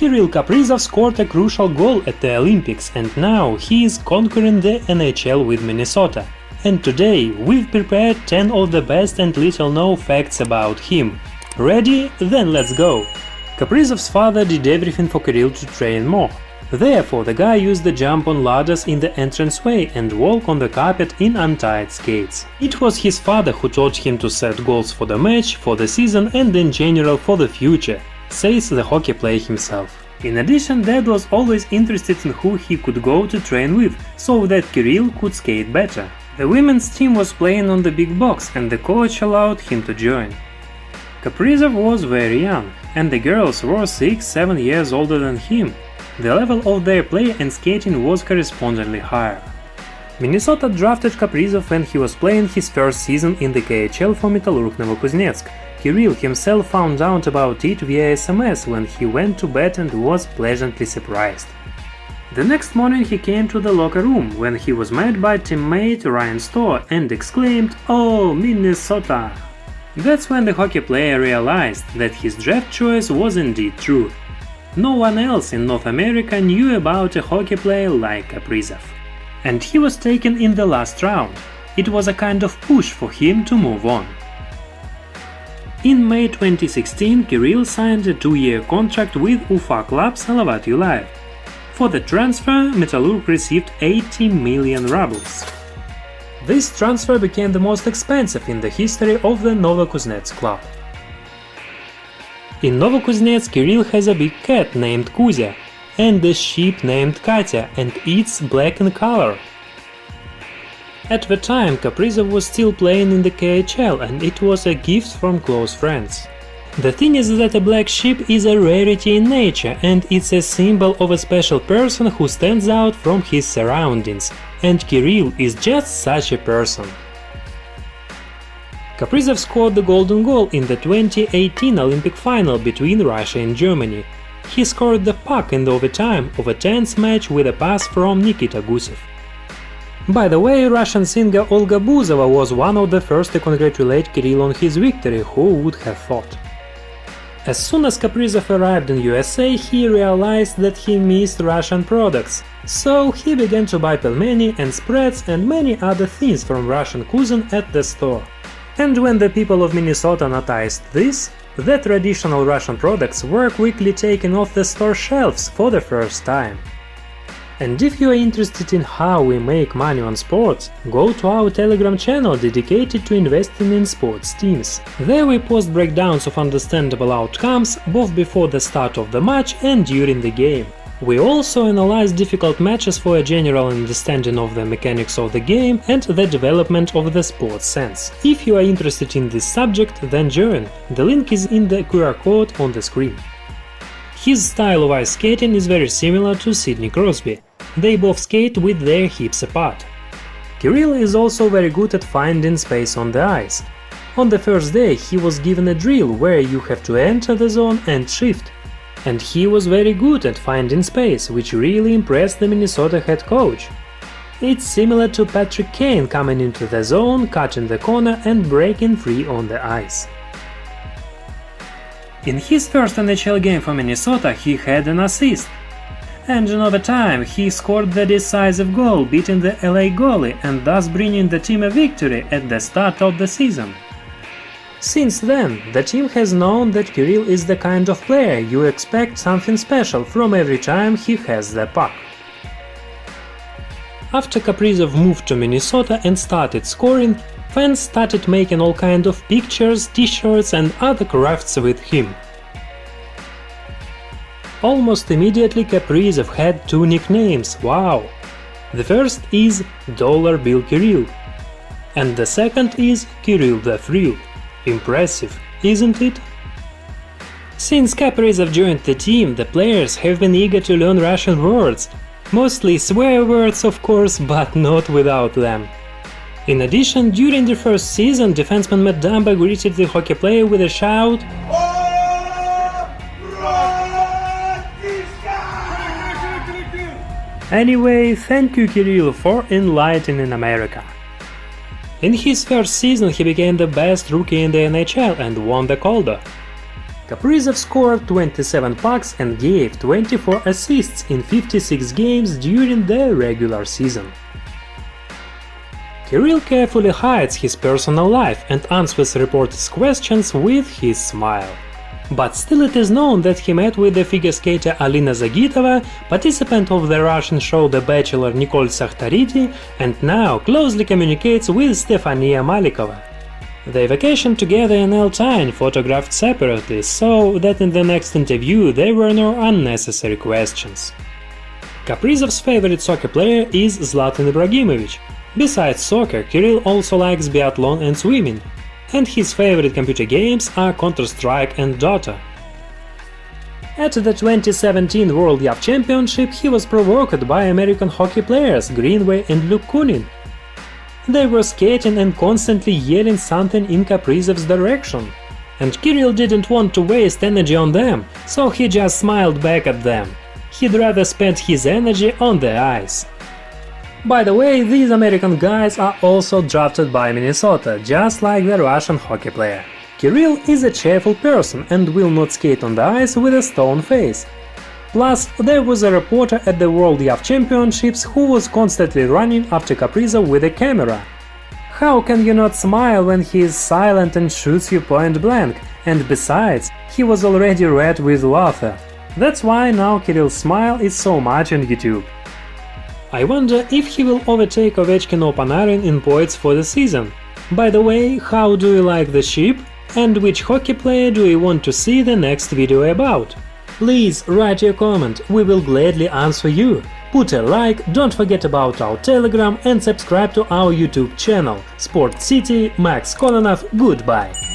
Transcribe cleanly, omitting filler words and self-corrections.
Kirill Kaprizov scored a crucial goal at the Olympics and now he is conquering the NHL with Minnesota. And today we've prepared 10 of the best and little known facts about him. Ready? Then let's go! Kaprizov's father did everything for Kirill to train more. Therefore, the guy used to jump on ladders in the entranceway and walk on the carpet in untied skates. It was his father who taught him to set goals for the match, for the season and in general for the future, says the hockey player himself. In addition, Dad was always interested in who he could go to train with, so that Kirill could skate better. The women's team was playing on the big box and the coach allowed him to join. Kaprizov was very young, and the girls were 6-7 years older than him. The level of their play and skating was correspondingly higher. Minnesota drafted Kaprizov when he was playing his first season in the KHL for Metallurg Novokuznetsk. Kirill himself found out about it via SMS when he went to bed and was pleasantly surprised. The next morning he came to the locker room when he was met by teammate Ryan Storr and exclaimed, "Oh, Minnesota!" That's when the hockey player realized that his draft choice was indeed true. No one else in North America knew about a hockey player like Kaprizov. And he was taken in the last round. It was a kind of push for him to move on. In May 2016, Kirill signed a 2-year contract with Ufa club Salavat Yulaev. For the transfer, Metallurg received 80 million rubles. This transfer became the most expensive in the history of the Novokuznetsk club. In Novokuznetsk, Kirill has a big cat named Kuzya and a sheep named Katya, and it's black in color. At the time, Kaprizov was still playing in the KHL and it was a gift from close friends. The thing is that a black sheep is a rarity in nature and it's a symbol of a special person who stands out from his surroundings, and Kirill is just such a person. Kaprizov scored the golden goal in the 2018 Olympic final between Russia and Germany. He scored the puck in the overtime of a tense match with a pass from Nikita Gusev. By the way, Russian singer Olga Buzova was one of the first to congratulate Kirill on his victory, who would have thought. As soon as Kaprizov arrived in USA, he realized that he missed Russian products, so he began to buy pelmeni and SPRATS and many other things from Russian cuisine at the store. And when the people of Minnesota noticed this, the traditional Russian products were quickly taken off the store shelves for the first time. And if you are interested in how we make money on sports, go to our Telegram channel dedicated to investing in sports teams. There we post breakdowns of understandable outcomes both before the start of the match and during the game. We also analyze difficult matches for a general understanding of the mechanics of the game and the development of the sports sense. If you are interested in this subject, then join. The link is in the QR code on the screen. His style of ice skating is very similar to Sidney Crosby. They both skate with their hips apart. Kirill is also very good at finding space on the ice. On the first day he was given a drill where you have to enter the zone and shift. And he was very good at finding space, which really impressed the Minnesota head coach. It's similar to Patrick Kane coming into the zone, cutting the corner and breaking free on the ice. In his first NHL game for Minnesota he had an assist. And in overtime he scored the decisive goal, beating the LA goalie and thus bringing the team a victory at the start of the season. Since then, the team has known that Kirill is the kind of player you expect something special from every time he has the puck. After Kaprizov moved to Minnesota and started scoring, fans started making all kinds of pictures, t-shirts and other crafts with him. Almost immediately Kaprizov had two nicknames, wow! The first is Dollar Bill Kirill, and the second is Kirill the Thrill. Impressive, isn't it? Since Kaprizov joined the team, the players have been eager to learn Russian words, mostly swear words of course, but not without them. In addition, during the first season, defenseman Matt Dumba greeted the hockey player with a shout Anyway, thank you Kirill for enlightening America. In his first season he became the best rookie in the NHL and won the Calder. Kaprizov scored 27 pucks and gave 24 assists in 56 games during the regular season. Kirill carefully hides his personal life and answers reporters' questions with his smile. But still it is known that he met with the figure skater Alina Zagitova, participant of the Russian show The Bachelor Nicole Sakhtarity, and now closely communicates with Stesha Malikova. They vacationed together in Altai, photographed separately, so that in the next interview there were no unnecessary questions. Kaprizov's favorite soccer player is Zlatan Ibrahimovic. Besides soccer, Kirill also likes biathlon and swimming, and his favorite computer games are Counter-Strike and Dota. At the 2017 World Youth Championship he was provoked by American hockey players Greenway and Luke Kunin. They were skating and constantly yelling something in Kaprizov's direction, and Kirill didn't want to waste energy on them, so he just smiled back at them. He'd rather spend his energy on the ice. By the way, these American guys are also drafted by Minnesota, just like the Russian hockey player. Kirill is a cheerful person and will not skate on the ice with a stone face. Plus, there was a reporter at the World Youth Championships who was constantly running after Kaprizov with a camera. How can you not smile when he is silent and shoots you point blank? And besides, he was already red with laughter. That's why now Kirill's smile is so much on YouTube. I wonder if he will overtake Ovechkin or Panarin in points for the season. By the way, how do you like the sheep? And which hockey player do you want to see the next video about? Please write your comment, we will gladly answer you. Put a like, don't forget about our Telegram and subscribe to our YouTube channel. Sport City, Max Kononov, goodbye.